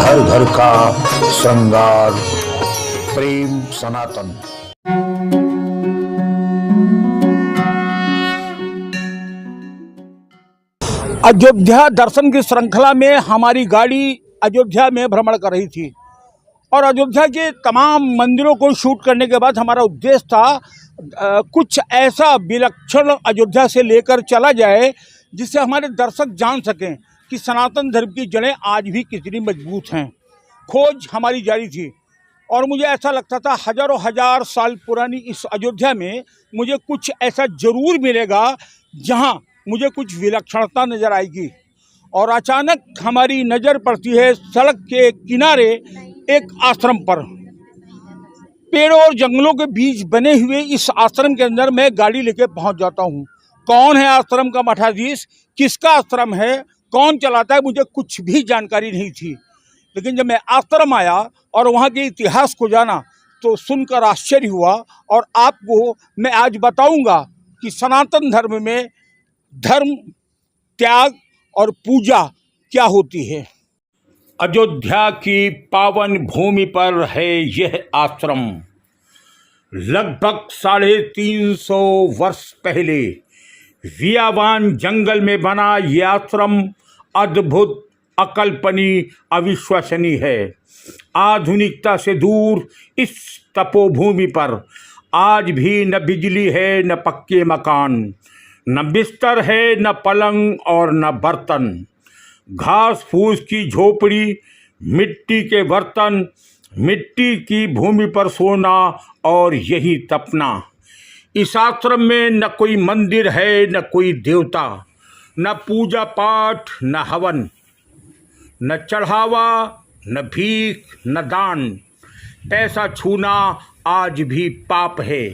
घर घर का श्रृंगार, प्रेम सनातन। अयोध्या दर्शन की श्रृंखला में हमारी गाड़ी अयोध्या में भ्रमण कर रही थी और अयोध्या के तमाम मंदिरों को शूट करने के बाद हमारा उद्देश्य था कुछ ऐसा विलक्षण अयोध्या से लेकर चला जाए जिससे हमारे दर्शक जान सकें कि सनातन धर्म की जड़ें आज भी कितनी मजबूत हैं। खोज हमारी जारी थी और मुझे ऐसा लगता था हजारों हजार साल पुरानी इस अयोध्या में मुझे कुछ ऐसा ज़रूर मिलेगा जहां मुझे कुछ विलक्षणता नज़र आएगी। और अचानक हमारी नज़र पड़ती है सड़क के किनारे एक आश्रम पर। पेड़ों और जंगलों के बीच बने हुए इस आश्रम के अंदर मैं गाड़ी लेके पहुंच जाता हूं। कौन है आश्रम का मठाधीश, किसका आश्रम है, कौन चलाता है, मुझे कुछ भी जानकारी नहीं थी। लेकिन जब मैं आश्रम आया और वहाँ के इतिहास को जाना तो सुनकर आश्चर्य हुआ और आपको मैं आज बताऊंगा कि सनातन धर्म में धर्म, त्याग और पूजा क्या होती है। अयोध्या की पावन भूमि पर है यह आश्रम। लगभग 350 वर्ष पहले वियावान जंगल में बना यह आश्रम अद्भुत, अकल्पनीय, अविश्वसनीय है। आधुनिकता से दूर इस तपोभूमि पर आज भी न बिजली है, न पक्के मकान, न बिस्तर है, न पलंग और न बर्तन। घास फूस की झोपड़ी, मिट्टी के बर्तन, मिट्टी की भूमि पर सोना और यही तपना। इस आश्रम में न कोई मंदिर है, न कोई देवता, न पूजा पाठ, न हवन, न चढ़ावा, न भीख, न दान। पैसा छूना आज भी पाप है।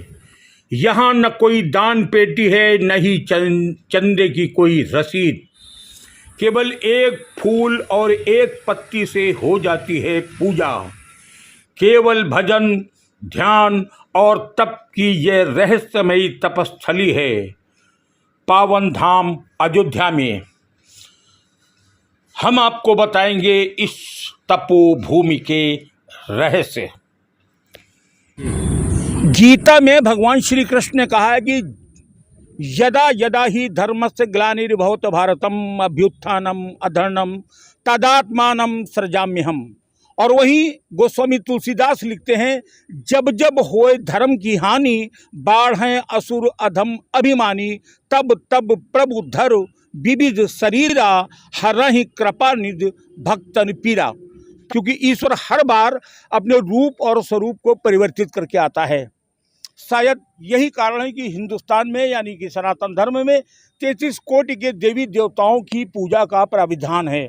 यहाँ न कोई दान पेटी है, न ही चंदे की कोई रसीद। केवल एक फूल और एक पत्ती से हो जाती है पूजा। केवल भजन, ध्यान और तप की यह रहस्यमयी तपस्थली है पावन धाम अयोध्या में। हम आपको बताएंगे इस तपोभूमि के रहस्य। गीता में भगवान श्री कृष्ण ने कहा है कि यदा यदा ही धर्मस्य ग्लानिर्भवत भारतम अभ्युत्थानम अधर्मम तदात्मानं सृजाम्यहम्। और वहीं गोस्वामी तुलसीदास लिखते हैं, जब जब होए धर्म की हानि, बाढ़ें असुर अधम अभिमानी, तब तब प्रभु धर विविध शरीरा, हरहि कृपा निधि भक्तन पीरा। क्योंकि ईश्वर हर बार अपने रूप और स्वरूप को परिवर्तित करके आता है। शायद यही कारण है कि हिंदुस्तान में यानी कि सनातन धर्म में 33 कोटि के देवी देवताओं की पूजा का प्राविधान है।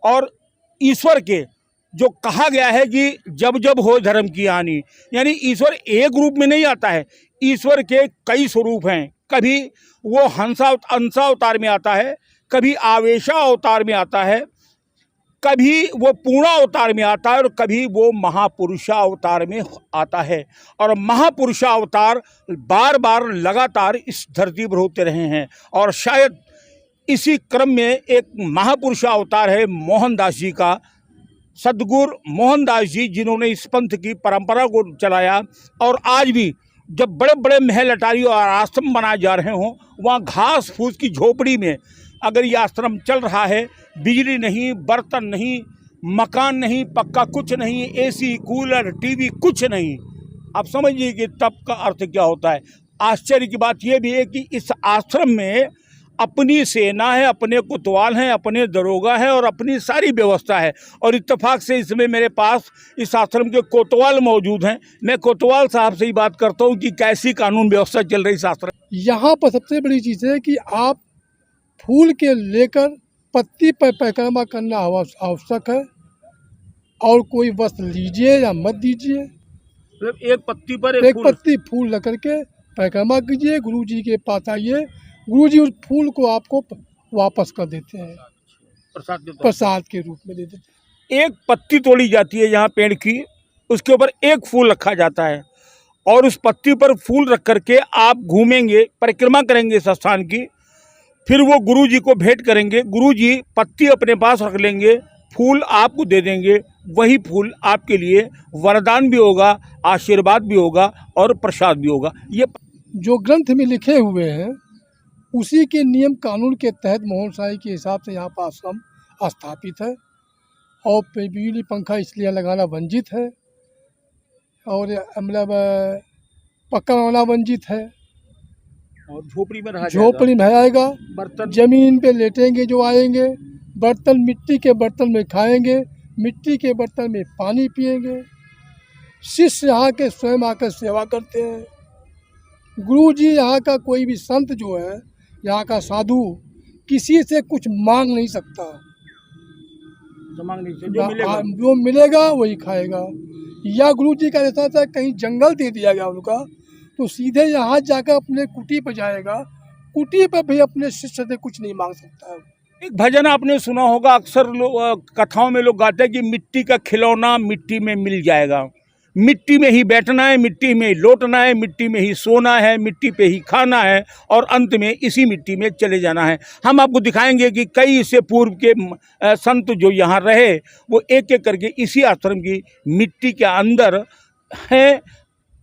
और ईश्वर के जो कहा गया है कि जब जब हो धर्म की हानि, यानी ईश्वर एक रूप में नहीं आता है। ईश्वर के कई स्वरूप हैं। कभी वो अंशा अवतार में आता है, कभी आवेशा अवतार में आता है, कभी वो पूर्णा अवतार में आता है और कभी वो महापुरुषा अवतार में आता है। और महापुरुषा अवतार बार बार लगातार इस धरती पर होते रहे हैं। और शायद इसी क्रम में एक महापुरुषा अवतार है मोहनदास जी का। सद्गुरु मोहनदास जी जिन्होंने इस पंथ की परंपरा को चलाया। और आज भी जब बड़े बड़े महल अटारी और आश्रम बनाए जा रहे हों, वहाँ घास फूस की झोपड़ी में अगर ये आश्रम चल रहा है, बिजली नहीं, बर्तन नहीं, मकान नहीं, पक्का कुछ नहीं, एसी, कूलर, टीवी कुछ नहीं, आप समझिए कि तप का अर्थ क्या होता है। आश्चर्य की बात यह भी है कि इस आश्रम में अपनी सेना है, अपने कोतवाल हैं, अपने दरोगा हैं और अपनी सारी व्यवस्था है। और इत्तेफाक से इसमें मेरे पास इस आश्रम के कोतवाल मौजूद हैं। मैं कोतवाल साहब से ही बात करता हूं कि कैसी कानून व्यवस्था चल रही इस आश्रम। यहाँ पर सबसे बड़ी चीज़ है कि आप फूल के लेकर पत्ती पर परिक्रमा करना आवश्यक है। और कोई वस्त्र लीजिए या मत दीजिए, एक पत्ती पर एक पत्ती फूल लग करके परिक्रमा कीजिए। गुरु जी के पास आइए, गुरु जी उस फूल को आपको वापस कर देते हैं, प्रसाद के रूप में दे देते हैं। एक पत्ती तोड़ी जाती है यहाँ पेड़ की, उसके ऊपर एक फूल रखा जाता है और उस पत्ती पर फूल रख करके आप घूमेंगे, परिक्रमा करेंगे इस स्थान की। फिर वो गुरु जी को भेंट करेंगे। गुरु जी पत्ती अपने पास रख लेंगे, फूल आपको दे देंगे, वही फूल आपके लिए वरदान भी होगा, आशीर्वाद भी होगा और प्रसाद भी होगा। ये जो ग्रंथ में लिखे हुए हैं उसी के नियम कानून के तहत मोहन साई के हिसाब से यहाँ पर आश्रम स्थापित है और बिजली पंखा इसलिए लगाना वंजित है और मतलब पक्का होना वंजित है। और झोपड़ी में रहा झोपड़ी में आएगा, बर्तन जमीन पे लेटेंगे जो आएंगे, बर्तन मिट्टी के बर्तन में खाएंगे, मिट्टी के बर्तन में पानी पिएंगे। शिष्य यहाँ के स्वयं आकर सेवा करते हैं। गुरु जी यहाँ का कोई भी संत जो है, यहाँ का साधु किसी से कुछ मांग नहीं सकता। जो मिलेगा वही खाएगा। या गुरु जी का ऐसा था, कहीं जंगल दे दिया गया उनका तो सीधे यहाँ जाकर अपने कुटी पर जाएगा, कुटी पर भी अपने शिष्य से कुछ नहीं मांग सकता है। एक भजन आपने सुना होगा, अक्सर कथाओं में लोग गाते हैं कि मिट्टी का खिलौना मिट्टी में मिल जाएगा, मिट्टी में ही बैठना है, मिट्टी में ही लौटना है, मिट्टी में ही सोना है, मिट्टी पे ही खाना है और अंत में इसी मिट्टी में चले जाना है। हम आपको दिखाएंगे कि कई इससे पूर्व के संत जो यहाँ रहे वो एक एक करके इसी आश्रम की मिट्टी के अंदर है।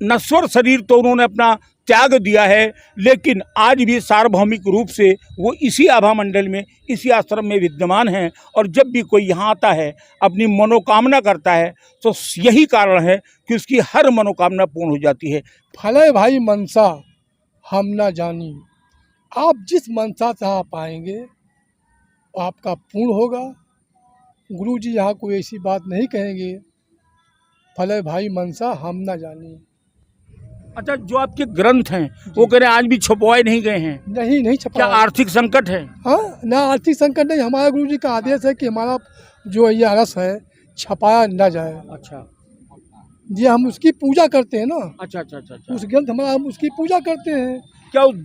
नश्वर शरीर तो उन्होंने अपना त्याग दिया है, लेकिन आज भी सार्वभौमिक रूप से वो इसी आभा मंडल में, इसी आश्रम में विद्यमान हैं। और जब भी कोई यहाँ आता है, अपनी मनोकामना करता है, तो यही कारण है कि उसकी हर मनोकामना पूर्ण हो जाती है। फले भाई मनसा हम ना जानी, आप जिस मनसा से आप आएंगे आपका पूर्ण होगा। गुरु जी यहाँ कोई ऐसी बात नहीं कहेंगे, फले भाई मनसा हम ना जानी। अच्छा, जो आपके ग्रंथ हैं वो कह रहे हैं आज भी छपवाए नहीं गए हैं? नहीं छपा। क्या आर्थिक संकट है? हाँ, ना आर्थिक संकट नहीं, हमारे गुरु जी का आदेश है कि हमारा जो ये रस है छपाया न जाए। अच्छा जी, हम उसकी पूजा करते हैं ना। अच्छा अच्छा अच्छा, अच्छा। उस ग्रंथ हमारा, हम उसकी पूजा करते हैं। क्या उस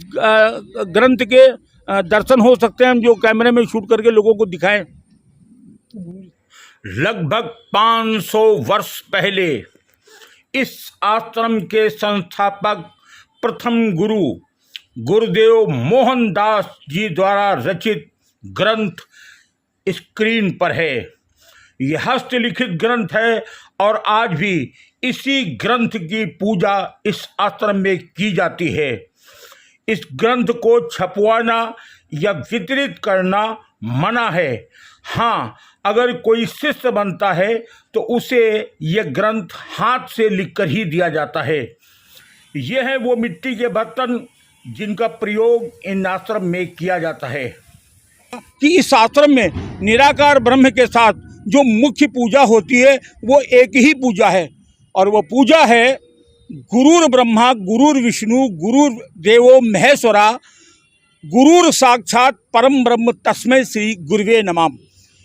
ग्रंथ के दर्शन हो सकते हैं, हम जो कैमरे में शूट करके लोगों को दिखाएं? लगभग 500 वर्ष पहले इस आश्रम के संस्थापक प्रथम गुरु गुरुदेव मोहनदास जी द्वारा रचित ग्रंथ स्क्रीन पर है। यह हस्तलिखित ग्रंथ है और आज भी इसी ग्रंथ की पूजा इस आश्रम में की जाती है। इस ग्रंथ को छपवाना या वितरित करना मना है। हाँ, अगर कोई शिष्य बनता है तो उसे यह ग्रंथ हाथ से लिखकर ही दिया जाता है। यह है वो मिट्टी के बर्तन जिनका प्रयोग इन आश्रम में किया जाता है। कि इस आश्रम में निराकार ब्रह्म के साथ जो मुख्य पूजा होती है वो एक ही पूजा है, और वो पूजा है गुरुर ब्रह्मा गुरुर विष्णु गुरुर देवो महेश्वरा गुरुर साक्षात परम ब्रह्म तस्मै श्री गुरुवे नमः।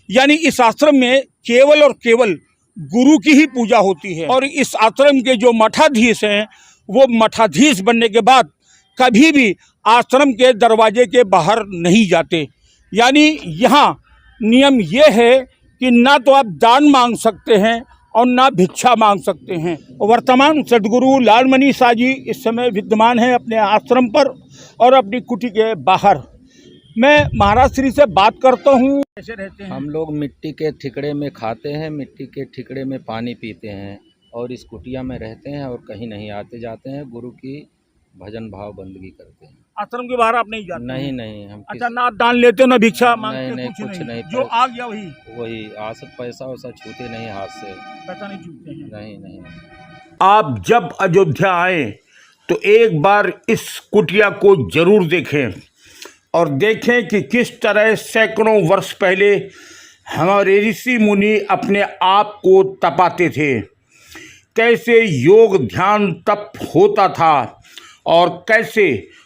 यानी इस आश्रम में केवल और केवल गुरु की ही पूजा होती है। और इस आश्रम के जो मठाधीश हैं वो मठाधीश बनने के बाद कभी भी आश्रम के दरवाजे के बाहर नहीं जाते। यानी यहाँ नियम ये है कि ना तो आप दान मांग सकते हैं और ना भिक्षा मांग सकते हैं। वर्तमान सद्गुरु लालमणि शाह जी इस समय विद्यमान हैं अपने आश्रम पर और अपनी कुटी के बाहर। मैं महाराज श्री से बात करता हूँ। कैसे रहते हैं? हम लोग मिट्टी के ठिकड़े में खाते हैं, मिट्टी के ठिकड़े में पानी पीते हैं और इस कुटिया में रहते हैं और कहीं नहीं आते जाते हैं। गुरु की भजन भाव बंदगी करते हैं। आश्रम के बाहर आप नहीं जाते? नहीं हम अच्छा, ना दान लेते हो ना भिक्षा मांगते? नहीं, कुछ नहीं। जो आ गया वही पैसा वैसा छूते नहीं हाथ से। पैसा नहीं छूते हैं? नहीं। आप जब अयोध्या आए तो एक बार इस कुटिया को जरूर देखें और देखें कि किस तरह सैकड़ों वर्ष पहले हमारे ऋषि मुनि अपने आप को तपाते थे, कैसे योग ध्यान तप होता था और कैसे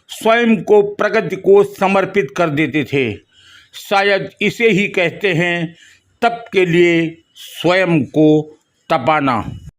स्वयं को प्रकृति को समर्पित कर देते थे। शायद इसे ही कहते हैं तप के लिए स्वयं को तपाना।